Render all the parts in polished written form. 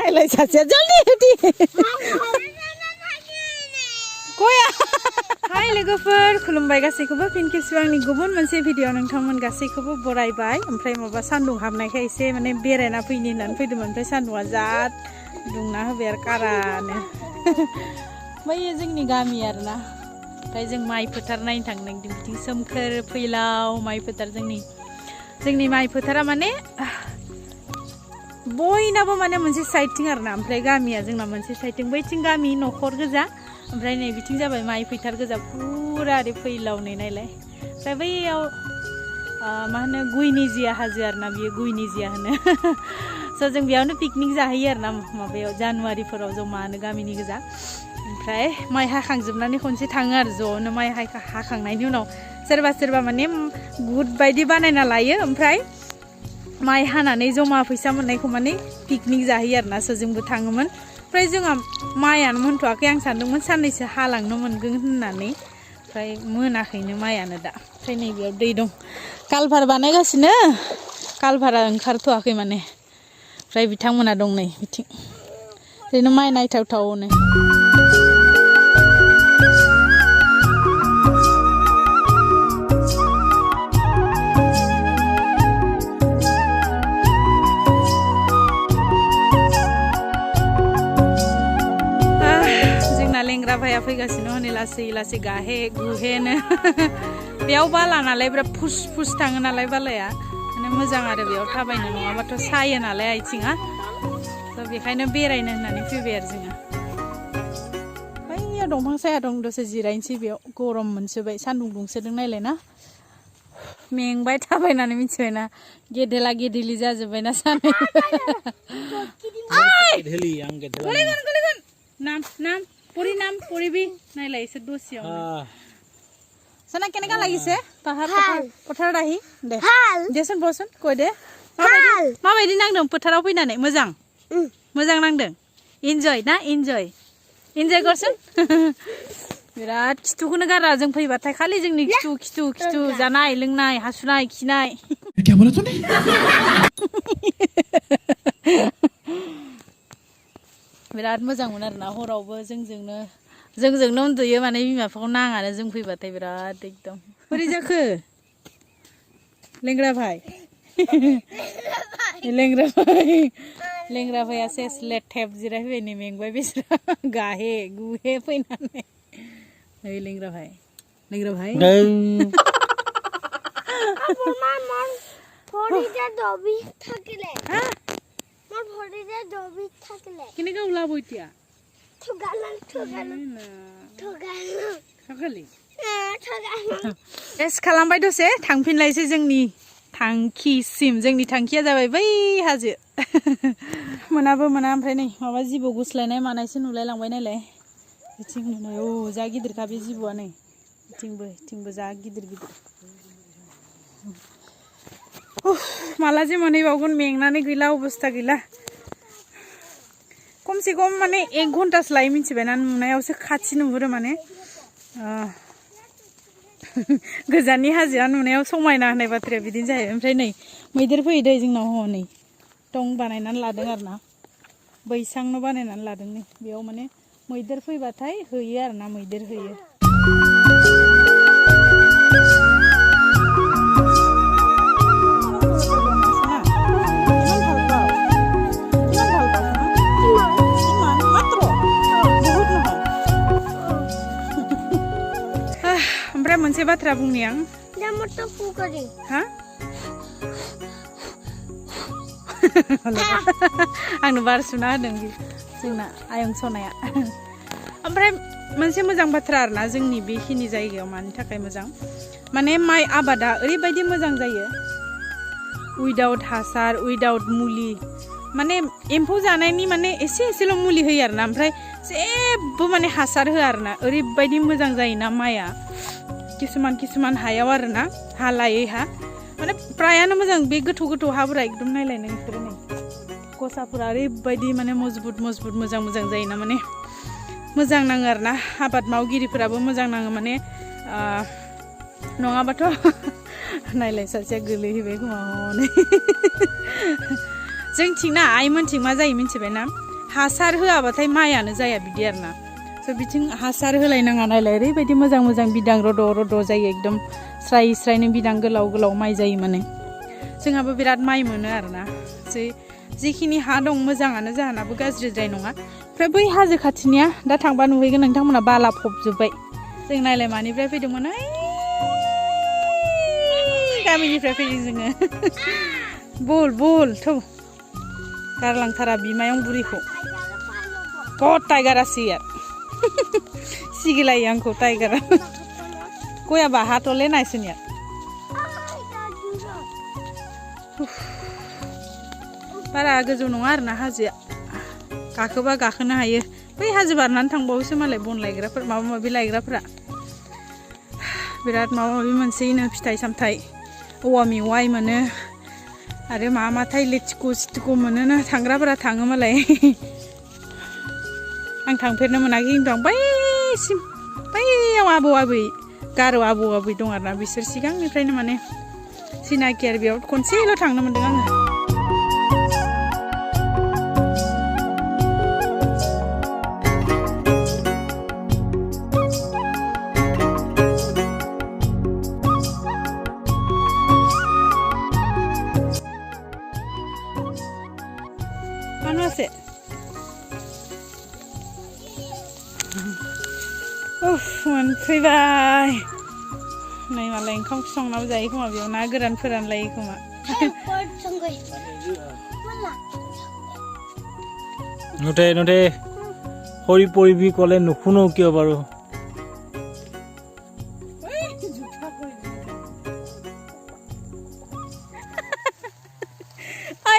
नायलाय सासेया जल्दी उठी गया हाय लोगोफोर खुलुमबाय गासैखौबो फिन खेबसेबाव आंनि गुबुन मोनसे भिडिअ नोंथांमोन गासैखौबो बरायबाय ओमफ्राय माबा सान्दुं हाबनायखाय एसे माने बेरायना फैनि होननानै फैदोंमोन ओमफ्राय सान्दुंआ जाद दुंना होबाय आरो कारानो बै जोंनि गामि आरोना ओमफ्राय जों माइ फोथार नायनो थांदों बिथिं सोमखोर फैलाव माइ फोथार जोंनि माइ फोथारा माने बयनाबो माने मोनसे साइडथिं आरोना ओमफ्राय गामिया जोंना मोनसे साइडथिं बैथिं गामि न'खर गोजा ओमफ्राय नै बिथिं जाबाय माइ फोथार गोजा पुरा ओरै फैलाव नै नायलाय ओमफ्राय बैयाव मा होनो गुइनिजिया हाजो आरोना बियो गुइनिजिया होनो स' जों बेयावनो पिकनिक जाहैयो आरोना माबायाव जानुवारिफोराव जमानो गामिनि गोजा ओमफ्राय माइ हाखांजोबनानै खनसे थाङो आरो ज'नो माइ हाखांनायनि उनाव सोरबा माने गुद बायदि बानायना लायो ओमफ्राय माइ हानानै जमा फैसा मोननायखौ माने पिकनिक जाहैयो आरोना स' जोंबो थाङोमोन ओमफ्राय जोंहा माइयानो मोनथ'वाखै आं सानदोंमोन साननैसो हालांनो मोनगोन होननानै ओमफ्राय मोनाखैनो माइयानो दा ओमफ्राय नैबेयाव दै दं कालभार बानायगासिनो कालभारा ओंखारथ'वाखै माने ओमफ्राय बिथांमोना दं नै बिथिं ओरैनो माइ नायथावथावनो लेंग्रा भाइया फैगासिनो हनै लासै गाहे गुहेनो बेयाव बाला नालाय बिराद फुस थाङो नालाय बालाया माने मोजां आरो बेयाव थाबायनो नङाबाथ' सायो नालाय आथिङा थ' बेखायनो बेरायनो होननानै फैबाय आरो जोङो बैयाव दंफां साया दं दसे जिरायनोसै बेयाव गरम मोनसोबाय सान्दुं दुंसोदों नायलाय ना मेंबाय थाबायनानै मिथिबायना गेदेला गेदेलि जाजोब्बायना सानै नाम परी नाम परिबी नायलाय एसे दसेयाव सना केनेका लागिसे पाहार पथार आहि दे देसन बसन कय दे माबायदि नांदों फोथाराव फैनानै मोजां नांदों इन्जय ना इन्जय करसन बिराद खिथुखौनो गारा जों फैबाथाय खालि जोंनि खिथु जानाय लोंनाय हासुनाय खिनाय बिराद मोजां मोन आरोना हरावबो जोंजोंनो उन्दुयो माने बिमा बिफाखौ नाङानो जों फैबाथाय बिराद एकदम बोरै जाखो लेंग्रा भाइया सेस लेथेब जिरायफैबाय नै मेंबाय बिसोर गाहे गुहे फैनानै ओइ लेंग्रा भाइ কেনেকা ওলাব এতিয়া खालामबाय दसे थांफिनलायसै जोंनि थांखिसिम जोंनि थांखिया जाबाय बै हाजो मोनाबो मोना ओमफ्राय नै माबा जिबौ गुस्लायनाय मानायसो नुलाय लांबाय नायलाय बिथिं नुनाय औ जा गिदिरखा बे जिबौआ नै बिथिंबो जा गिदिर माला जे मोनहैबावगोन मेंनानै गैला अबस्था गैला खमसे खम माने 1 घन्टासो लायो मिथिबायना नुनायावसो खाथि नुहुरो माने गोजाननि हाजोआ नुनायाव समायना होननाय बाथ्राया बिदिनो जायो ओमफ्राय नै मैदेर फैयो दै जोंनाव नै टं बानायनानै लादों आरोना बैसांनो बानायनानै लादों नै बेयाव माने मैदेर फैबाथाय होयो आरोना मैदेर होयो मोनसे बाथ्रा बुंनि आं आंनो बार सुना होदों जोंना आयं सनाया ओमफ्राय मोनसे मोजां बाथ्रा आरोना जोंनि बेखिनि जायगायाव मानि थाखाय मोजां माने माइ आबादा ओरैबायदि मोजां जायो उइदाउट हासार उइदाउट मुलि माने एम्फौ जानायनि माने एसेल' मुलि होयो आरोना ओमफ्राय जेबो माने हासार होआ आरोना ओरैबायदि मोजां जायोना माइया किसुमान हायाव आरोना हा लायै हा माने प्रायानो मोजां बे गोथौ हाफोरा एकदम नायलाय नोंसोरो नै गसाफोरा ओरैबायदि माने मजबुत मोजां जायोना माने मोजां नाङो आरोना आबाद मावगिरिफोराबो मोजां नाङो माने नङाबाथ' नायलाय सासेया गोलैहैबाय खोमा हनै जोंथिंना आइमोनथिं मा जायो मिथिबायना हासार होआबाथाय माइयानो जाया बिदि आरोना स' बिथिं हासार होलायनाङा नालाय ओरैबायदि मोजां मोजां बिदां रद' रद' जायो एकदम स्राय स्रायनो बिदां गोलाव गोलाव माइ जायो माने जोंहाबो बिराद माइ मोनो आरोना जिखिनि हा दं मोजाङानो जाहानाबो गाज्रिद्राय नङा ओमफ्राय बै हाजो खाथिनिया दा थांबा नुहैगोन नोंथांमोना बाला फबजोब्बाय जों नायलाय मानिफ्राय फैदोंमोन गामिनिफ्राय फैदों जोङो बुल थौ गारलांथारा बिमायं बुरिखौ टाइगारा सियार सिगिलायो आंखौ टाइगारा गयाबा हाथ'ले नायसोनिया बारा गोजौ नङा आरोना हाजोआ गाखोबा गाखोनो हायो बै हाजो बारनानै थांबावोसो मालाय बन लायग्राफोर माबा माबि लायग्राफोरा बिराद माबा माबि मोनसैनो फिथाइ सामथाइ औवा मेवाइ मोनो आरो माथाय लिथिखु मोनोनो थांग्राफोरा थाङो मालाय आं थांफेरनो मोनाखै खिन्थु आं बैयाव आबौ आबै गार' आबौ आबै दं आरोना बिसोर सिगांनिफ्रायनो माने सिनाखि आरो बेयाव खनसेल' थांनो मोन्दों आङो मोनफैबाय नै मालाय ओंखाम संनाबो जायो खोमा बेयाव ना गोरान फोरानलायो खोमा নুঠে সৰি পৰিবি ক'লে নুশুনো কিয় বাৰু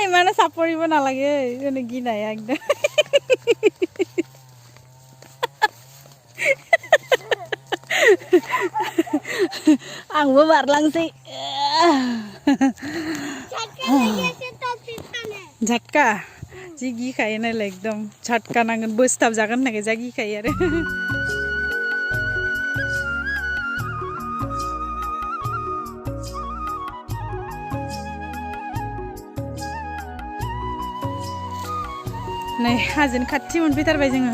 ইমানে চাপৰিব নালাগে গিনাই একদম आंबो बारलांसै झटका जि गिखायो नालाय एकदम झटका नांगोन बोसताब जागोन होननायखाय जा गिखायो आरो नै हाजोनि खाथि मोनफैथारबाय जोङो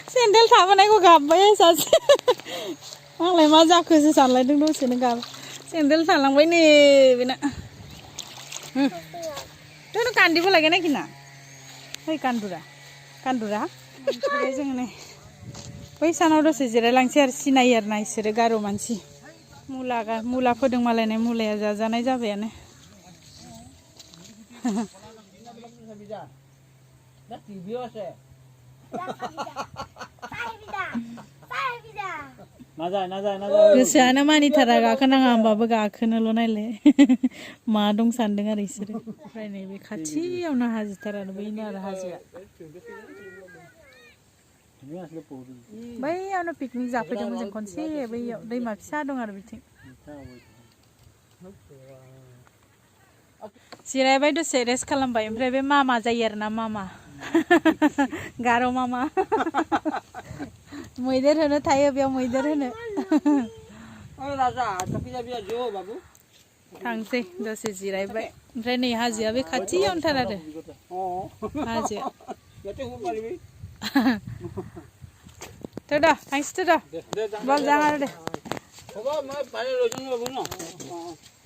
सेन्देल थाबोनायखौ गाबबाय सासे आंलाय मा जाखोसो सानलायदों दसेनो गाब सेन्देल थालांबाय नै बेना नों कान्दिबो लागे ना किना ओइ कान्दुरा ओमफ्राय जोङो नै बै सानाव दसे जिरायलांसै आरो सिनायो आरो ना इसोरो गार' मानसि मुला फोदों मालायनाय मुलाया जाजानाय जाबायानो गोसोआनो मानिथारा गाखोनाङा होमबाबो गाखोनोल' नायलाय मा दं सानदों आरो इसोरो ओमफ्राय नैबे खाथियावनो हाजोथार आरो बैनो आरो हाजोआ बैयावनो पिकनिक जाफैदोंमोन जों खनसे बैयाव दैमा फिसा दं आरो बिथिं जिरायबाय दसे रेस्ट खालामबाय ओमफ्राय बे मामा जायो आरोना मामा गार' मामा मैदेर होनो थायो बेयाव मैदेर होनो थांसै दसे जिरायबाय ओमफ्राय नै हाजोआ बे खाथियावनोथार आरो हाजोआ दा थांसै दा बल जां आरो दे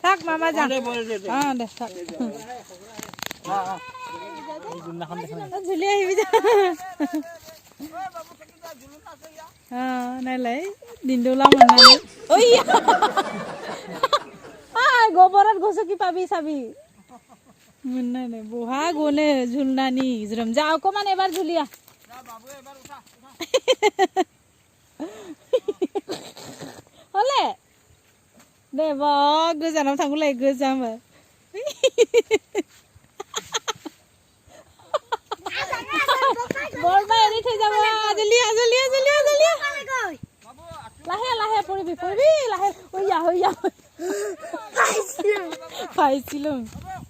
थाक मामा जां दे थाक झुलिया नायलाय दिन्दौला मोननानै गोबरात गसकी पाबि साबि मोननानै बहा गनो झुलनानि ज्रोम जा अकमान एबार झुलिया हले दे बा गोजानाव थांगौलाय गोजामो बल बाय थै जाबा जलिया लाहे पड़बी लाहे होया फाइसिलुं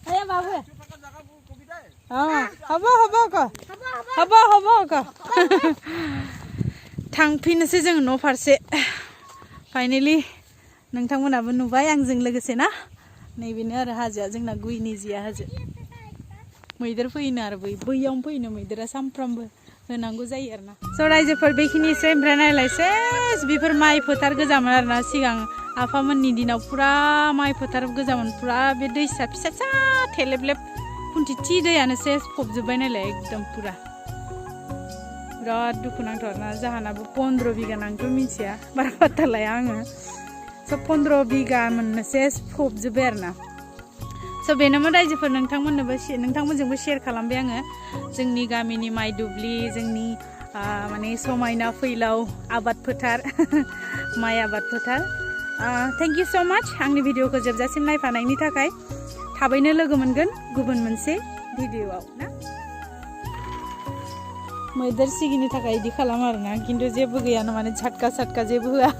आया बाबु हब थांफिनोसै जों न' फारसे फाइनाली नोंथांमोनाबो नुबाय आंजों लोगोसे ना नैबेनो आरो हाजोआ जोंना गुइनि जिया हाजो मैदेर फैनो आरो बैयावनो फैनो मैदेरा सामफ्रामबो होनांगौ जायो आरोना स' रायजोफोर बेखिनिसै ओमफ्राय नायलाय सेस बेफोर माइ फोथार गोजामोन आरोना सिगां आफामोननि दिनाव पुरा माइ फोथार गोजामोन पुरा बे दैसा फिसा फिसा थेलेबलेब खुन्थिथि दैयानो सेस फबजोब्बाय नायलाय एकदम पुरा बिराद दुखुनांथाव आरोना जाहानाबो 15 बिगा आंथ' मिथिया बारा पात्ता लाया आङो स' 15 बिगा मोननो सेस फबजोब्बाय आरोना स' बेनोमोन रायजोफोर नोंथांमोनजोंबो शेयार खालामबाय आङो जोंनि गामिनि माइ दुब्लि जोंनि माने समायना फैलाव आबाद फोथार माइ आबाद फोथार थेंक इउ स' माच आंनि भिडिअखौ जोबजासिम नायफानायनि थाखाय थाबैनो लोगो मोनगोन गुबुन मोनसे भिडिअआव ना मैदेर सिगिनो थाखाय इदि खालामो आरोना खिन्थु जेबो गैयानो माने झटका सटका जेबो होआ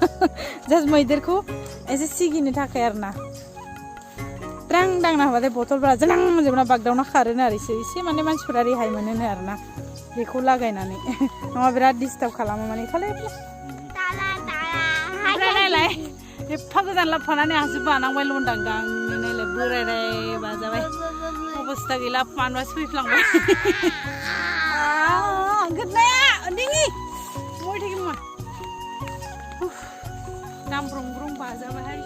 जास्ट मैदेरखौ एसे सिगिनो थाखाय आरोना द्रां दांना होबाथाय बथलफोरा ज्लां जोबना बागदावना खारोनो आरो एसे माने मानसिफोरा रेहाय मोनोनो आरोना बेखौ लागायनानै नङा बिराद डिस्टार्ब खालामो माने खालाय नायलाय एफा गोजान लाबोफानानै आंसो बानांबाय लनदांदांनो नायलाय बोरायराय बाजाबाय अबस्था गैला मानबासो फैफ्लांबाय गोदनाया उन्दैनि मय थैगोन मा दामब्रं ब्रं बाजाबायहाय